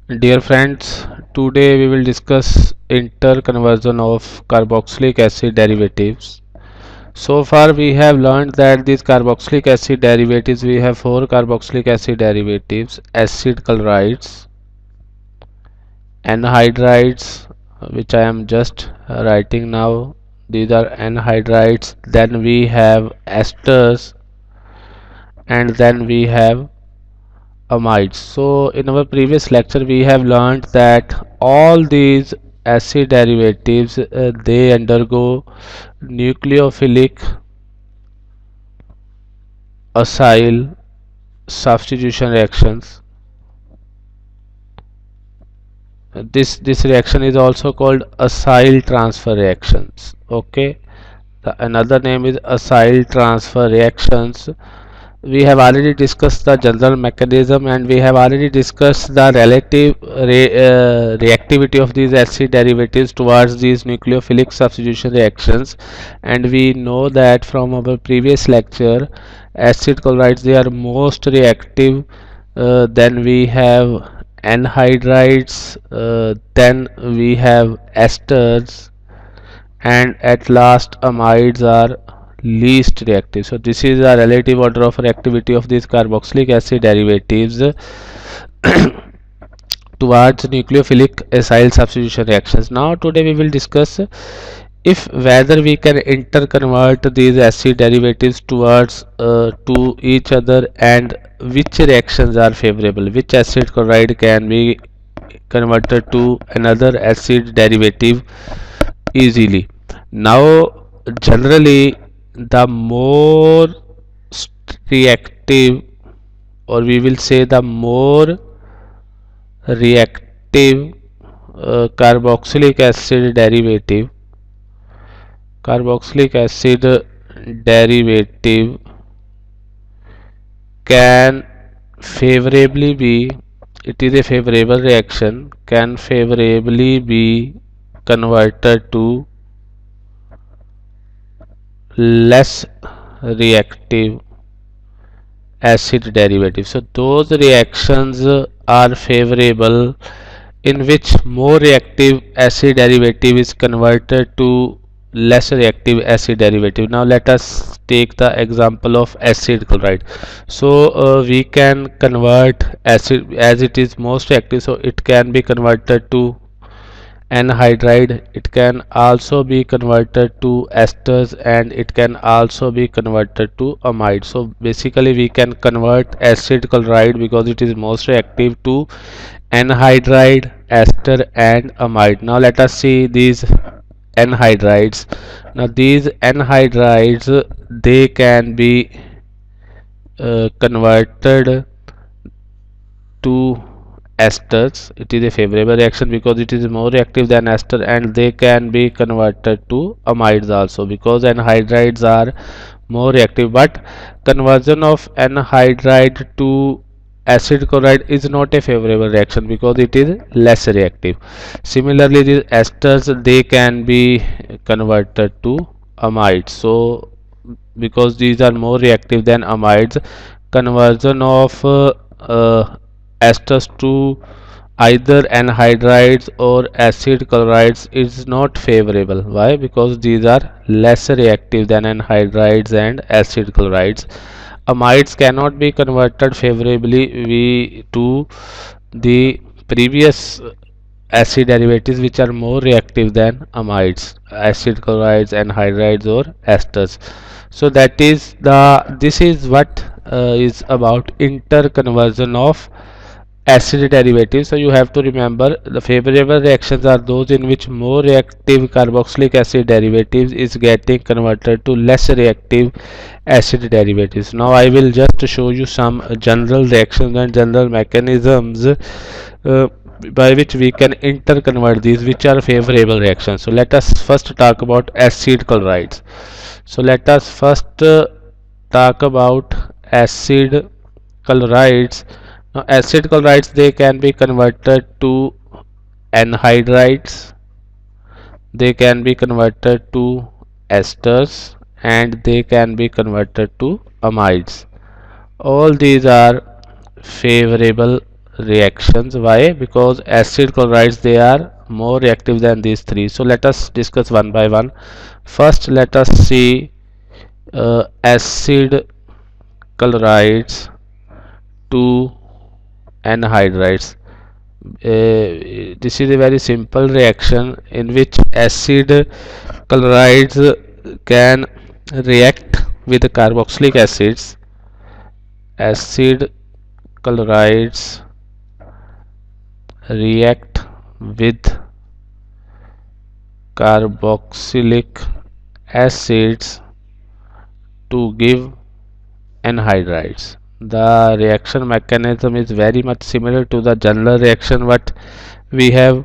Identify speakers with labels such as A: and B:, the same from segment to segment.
A: Dear friends, today we will discuss interconversion of carboxylic acid derivatives. So far we have learned that these carboxylic acid derivatives, we have four carboxylic acid derivatives: acid chlorides, anhydrides, which I am just writing now. These are anhydrides. Then we have esters, and then we have amides. So in our previous lecture we have learned that all these acid derivatives they undergo nucleophilic acyl substitution reactions. This reaction is also called acyl transfer reactions. Okay, another name is acyl transfer reactions. We have already discussed the general mechanism, and we have already discussed the relative reactivity of these acid derivatives towards these nucleophilic substitution reactions. And we know that from our previous lecture, acid chlorides they are most reactive. Then we have anhydrides, then we have esters, and at last amides are least reactive. So this is a relative order of reactivity of these carboxylic acid derivatives towards nucleophilic acyl substitution reactions. Now today we will discuss if whether we can interconvert these acid derivatives towards to each other, and which reactions are favorable, which acid chloride can be converted to another acid derivative easily. Now, generally, the more reactive, or we will say the more reactive carboxylic acid derivative can favorably be, it is a favorable reaction, can favorably be converted to less reactive acid derivative. So those reactions are favorable in which more reactive acid derivative is converted to less reactive acid derivative. Now let us take the example of acid chloride. So we can convert acid, as it is most reactive, so it can be converted to anhydride, it can also be converted to esters, and it can also be converted to amide. So basically we can convert acid chloride, because it is most reactive, to anhydride, ester and amide. Now let us see these anhydrides. Now these anhydrides they can be converted to esters. It is a favorable reaction because it is more reactive than ester, and they can be converted to amides also because anhydrides are more reactive. But conversion of anhydride to acid chloride is not a favorable reaction because it is less reactive. Similarly, the esters they can be converted to amides. So because these are more reactive than amides, conversion of esters to either anhydrides or acid chlorides is not favorable. Why? Because these are less reactive than anhydrides and acid chlorides. Amides cannot be converted favorably to the previous acid derivatives which are more reactive than amides, acid chlorides, anhydrides or esters. So that is the, this is what is about interconversion of acid derivatives. So you have to remember the favorable reactions are those in which more reactive carboxylic acid derivatives is getting converted to less reactive acid derivatives. Now I will just show you some general reactions and general mechanisms by which we can interconvert these, which are favorable reactions. So let us first talk about acid chlorides. So let us first talk about acid chlorides. Now acid chlorides they can be converted to anhydrides, they can be converted to esters, and they can be converted to amides. All these are favorable reactions. Why? Because acid chlorides, they are more reactive than these three. So let us discuss one by one. First, let us see acid chlorides to anhydrides. This is a very simple reaction in which acid chlorides can react with carboxylic acids. Acid chlorides react with carboxylic acids to give anhydrides. The reaction mechanism is very much similar to the general reaction what we have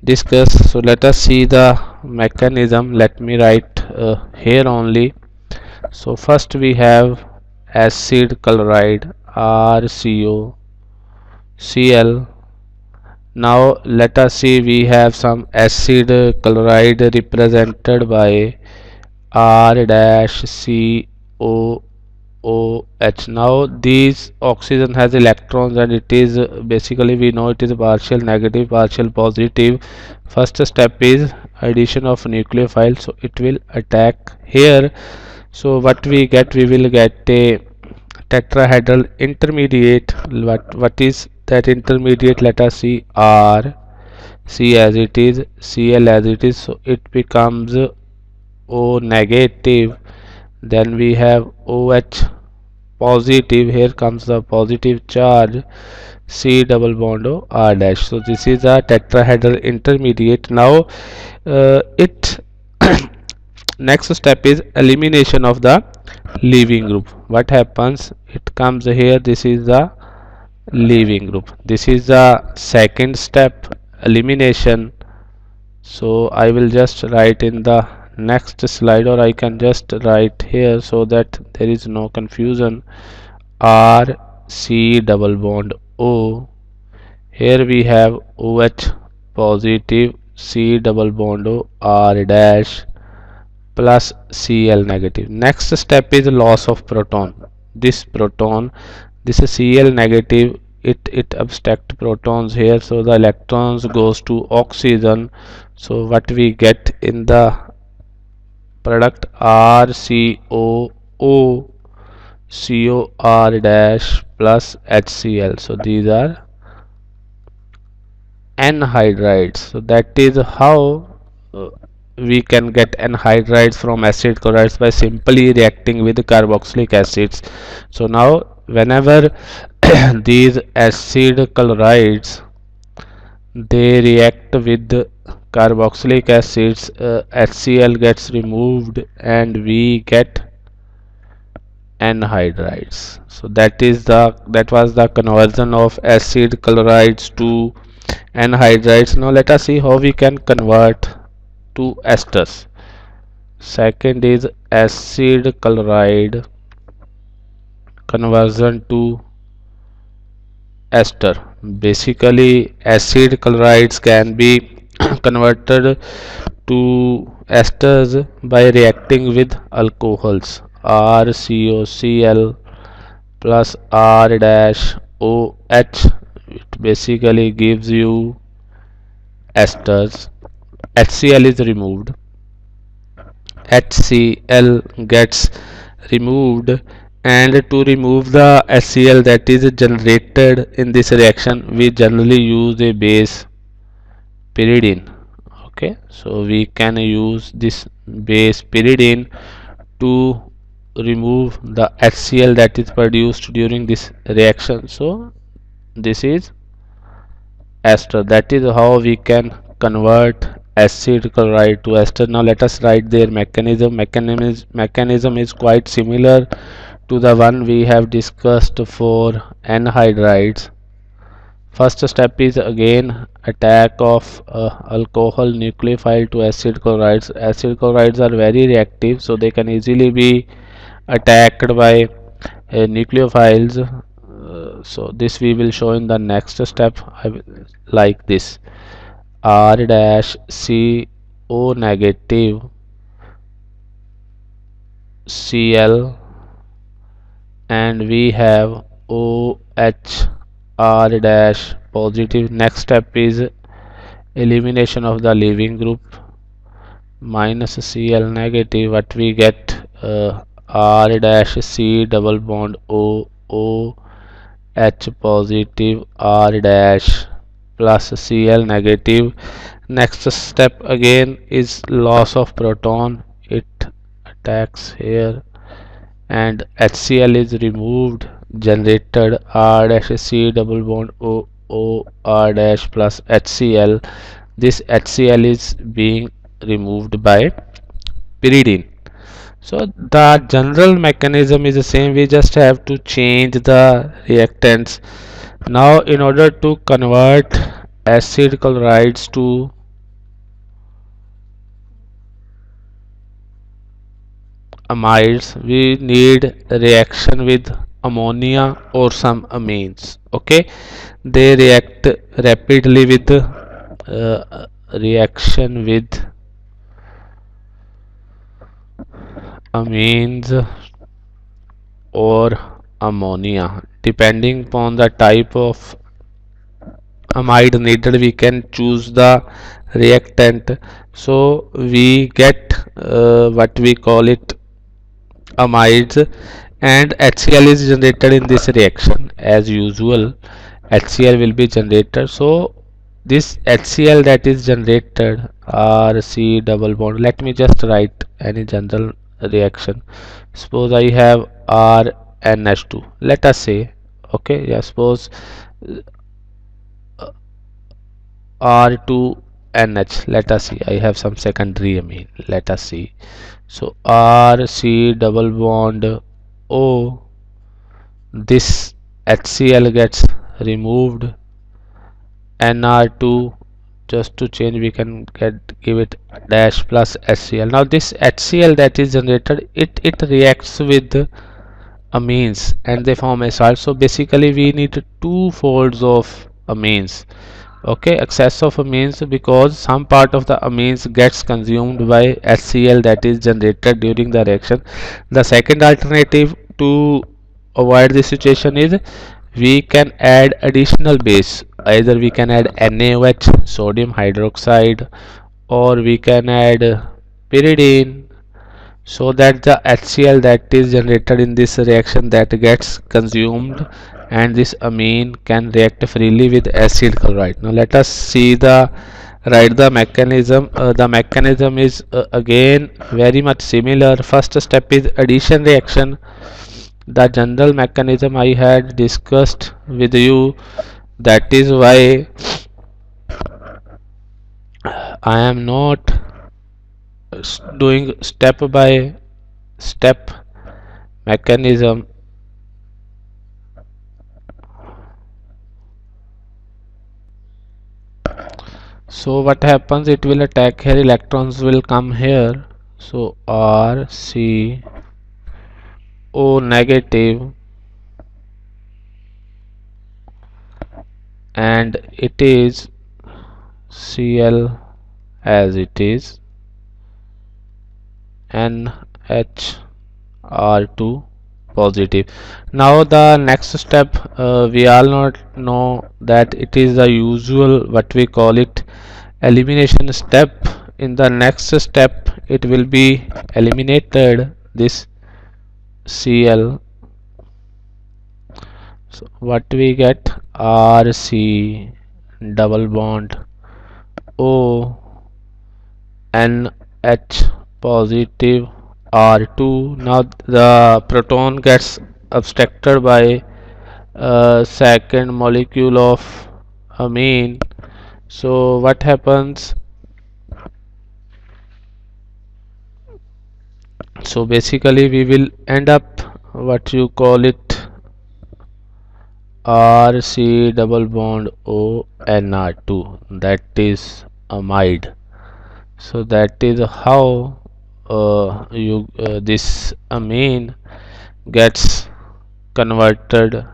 A: discussed. So let us see the mechanism. Let me write here only. So first we have acid chloride RCO Cl. Now let us see, we have some acid chloride represented by R dash C O O H. Now these oxygen has electrons and it is basically we know it is partial negative, partial positive. First step is addition of nucleophile, so it will attack here. So what we get, we will get a tetrahedral intermediate. What is that intermediate? Let us see. R C as it is, Cl as it is, so it becomes O negative. Then we have OH positive. Here comes the positive charge, C double bond O R dash. So this is a tetrahedral intermediate. Now it next step is elimination of the leaving group. What happens? It comes here. This is the leaving group. This is the second step, elimination. So I will just write in the next slide, or I can just write here so that there is no confusion. R C double bond O. Here we have OH positive, C double bond O R dash plus Cl negative. Next step is loss of proton. This proton, this is Cl negative, it abstract protons here, so the electrons goes to oxygen. So what we get in the product, RCOO COR dash plus HCl. So these are anhydrides. So that is how we can get anhydrides from acid chlorides by simply reacting with carboxylic acids. So now whenever these acid chlorides they react with carboxylic acids, HCl gets removed and we get anhydrides. So that was the conversion of acid chlorides to anhydrides. Now let us see how we can convert to esters. Second is acid chloride conversion to ester. Basically acid chlorides can be converted to esters by reacting with alcohols, RCOCl plus R dash OH. It basically gives you esters. HCl is removed, HCl gets removed, and to remove the HCl that is generated in this reaction we generally use a base pyridine. Okay, so we can use this base pyridine to remove the HCl that is produced during this reaction. So this is ester. That is how we can convert acid chloride to ester. Now let us write their mechanism. Mechanism is quite similar to the one we have discussed for anhydrides. First step is again attack of alcohol nucleophile to acid chlorides. Acid chlorides are very reactive, so they can easily be attacked by nucleophiles. So this we will show in the next step. Like this, R dash C O negative Cl, and we have OH R dash positive. Next step is elimination of the leaving group, minus Cl negative. What we get, R dash C double bond O O H positive R dash plus Cl negative. Next step again is loss of proton. It attacks here and HCl is removed, generated R dash C double bond O O R dash plus HCl. This HCl is being removed by pyridine. So the general mechanism is the same, we just have to change the reactants. Now in order to convert acid chlorides to amides, we need reaction with ammonia or some amines. Okay, they react rapidly with reaction with amines or ammonia. Depending upon the type of amide needed, we can choose the reactant. So we get what we call it amides, and HCl is generated in this reaction. As usual, HCl will be generated. So this HCl that is generated, RC double bond, let me just write any general reaction. Suppose I have RNH2, let us say. Okay, yeah, suppose R2NH, let us see, I have some secondary amine, let us see. So RC double bond O, this HCl gets removed, Nr2, just to change we can give it dash plus HCl. Now this HCl that is generated, it reacts with amines and they form a salt. So basically we need two folds of amines. Okay, excess of amines, because some part of the amines gets consumed by HCl that is generated during the reaction. The second alternative to avoid this situation is we can add additional base. Either we can add NaOH, sodium hydroxide, or we can add pyridine, so that the HCl that is generated in this reaction that gets consumed and this amine can react freely with acid chloride. Now let us see the write the mechanism. The mechanism is again very much similar. First step is addition reaction. The general mechanism I had discussed with you, that is why I am not doing step by step mechanism. So what happens, it will attack here, electrons will come here. So R C O negative, and it is Cl as it is, NHR2 positive. Now the next step, we all not know that it is the usual what we call it elimination step. In the next step it will be eliminated this Cl. So what we get, RC double bond O NH positive R2. Now the proton gets abstracted by second molecule of amine. So what happens, so basically we will end up what you call it RC double bond O NR2, that is amide. So that is how this amine gets converted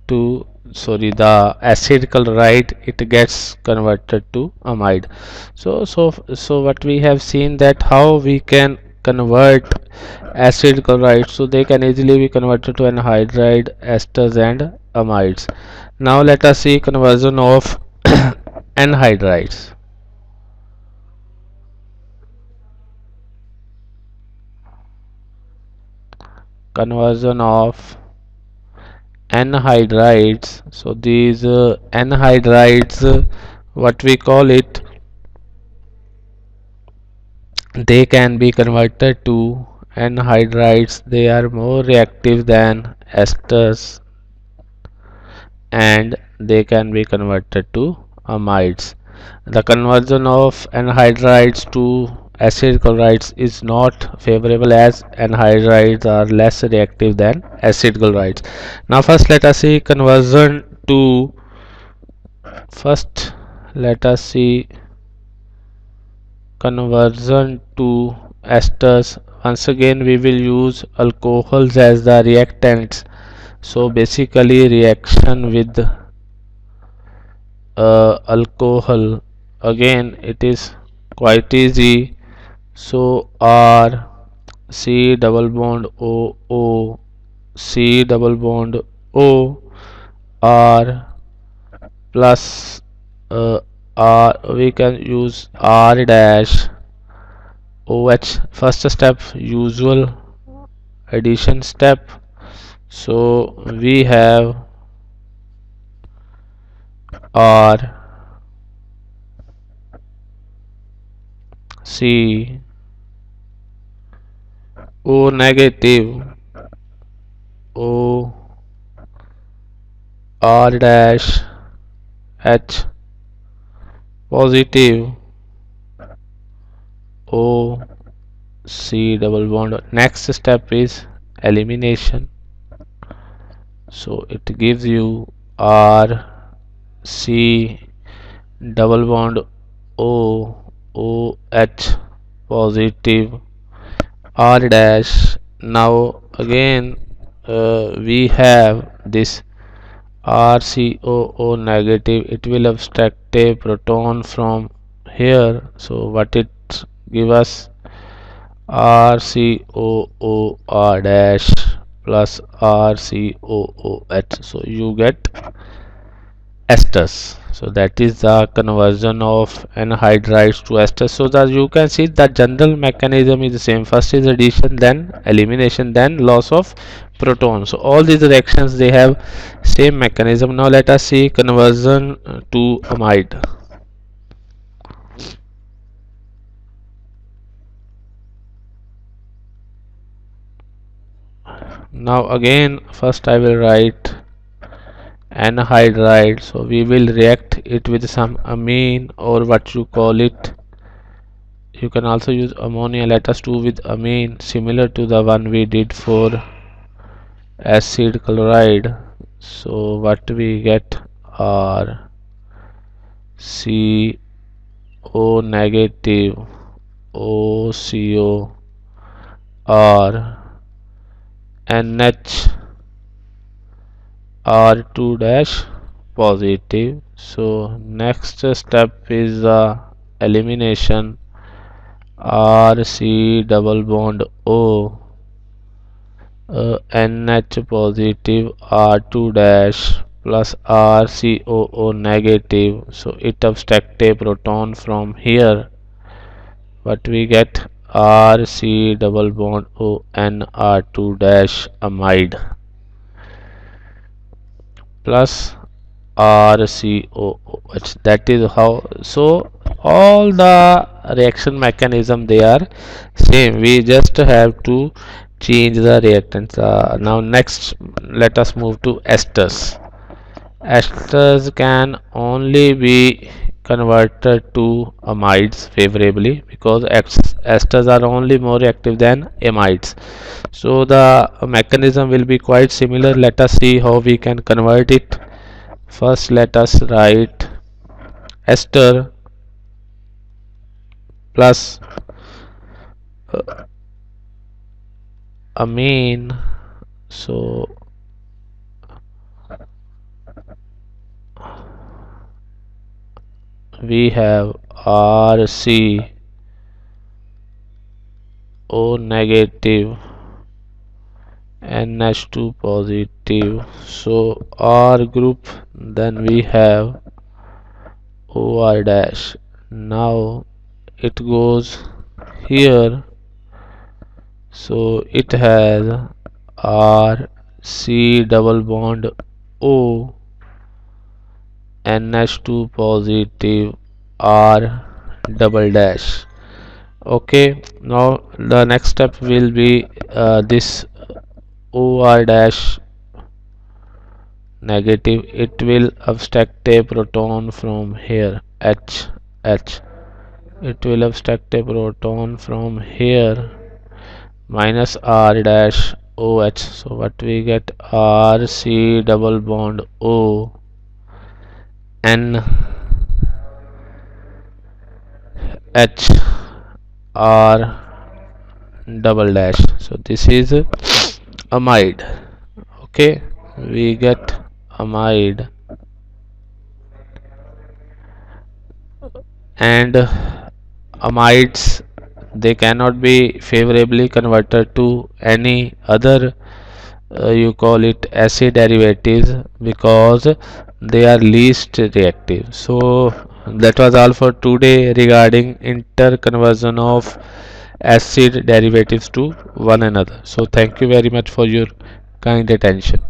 A: to, sorry, the acid chloride, it gets converted to amide. So what we have seen, that how we can convert acid chloride, so they can easily be converted to anhydride, esters and amides. Now let us see conversion of anhydrides. Conversion of anhydrides. So these anhydrides, what we call it, they can be converted to anhydrides. They are more reactive than esters and they can be converted to amides. The conversion of anhydrides to acid chlorides is not favorable as anhydrides are less reactive than acid chlorides. Now first let us see first let us see conversion to esters. Once again we will use alcohols as the reactants. So basically reaction with alcohol, again it is quite easy. So R C double bond O O C double bond O R plus R, we can use R dash OH. First step, usual addition step. So we have R C O negative O R dash H positive O C double bond. Next step is elimination. So it gives you R C double bond O O H positive R dash. Now again we have this RCOO negative. It will abstract a proton from here. So what it give us? RCOOR dash plus RCOOH. So you get esters. So that is the conversion of anhydrides to esters. So that you can see the general mechanism is the same. First is addition, then elimination, then loss of protons. So all these reactions they have same mechanism. Now let us see conversion to amide. Now again first I will write anhydride. So we will react it with some amine or what you call it. You can also use ammonia. Let us do with amine similar to the one we did for acid chloride. So what we get are CO negative, OCO, R, NH, R2 dash positive. So next step is the elimination. RC double bond O, NH positive, R2 dash plus RCOO negative. So it abstract a proton from here. What we get? RC double bond O N R2 dash amide plus RCOOH. That is how. So all the reaction mechanism they are same. We just have to change the reactants. Now next let us move to esters. Esters can only be converted to amides favorably because esters are only more active than amides. So the mechanism will be quite similar. Let us see how we can convert it. First let us write ester plus amine. So we have RCO negative NH2 positive. So R group, then we have OR dash. Now it goes here, so it has R C double bond O, NH2 positive, R double dash. Okay, now the next step will be this OR dash negative. It will abstract a proton from here, H. It will abstract a proton from here, minus R dash OH. So what we get, R C double bond O, N H R double dash. So this is amide. Okay, we get amide, and amides, they cannot be favorably converted to any other you call it acid derivatives, because they are least reactive. So that was all for today regarding interconversion of acid derivatives to one another. So thank you very much for your kind attention.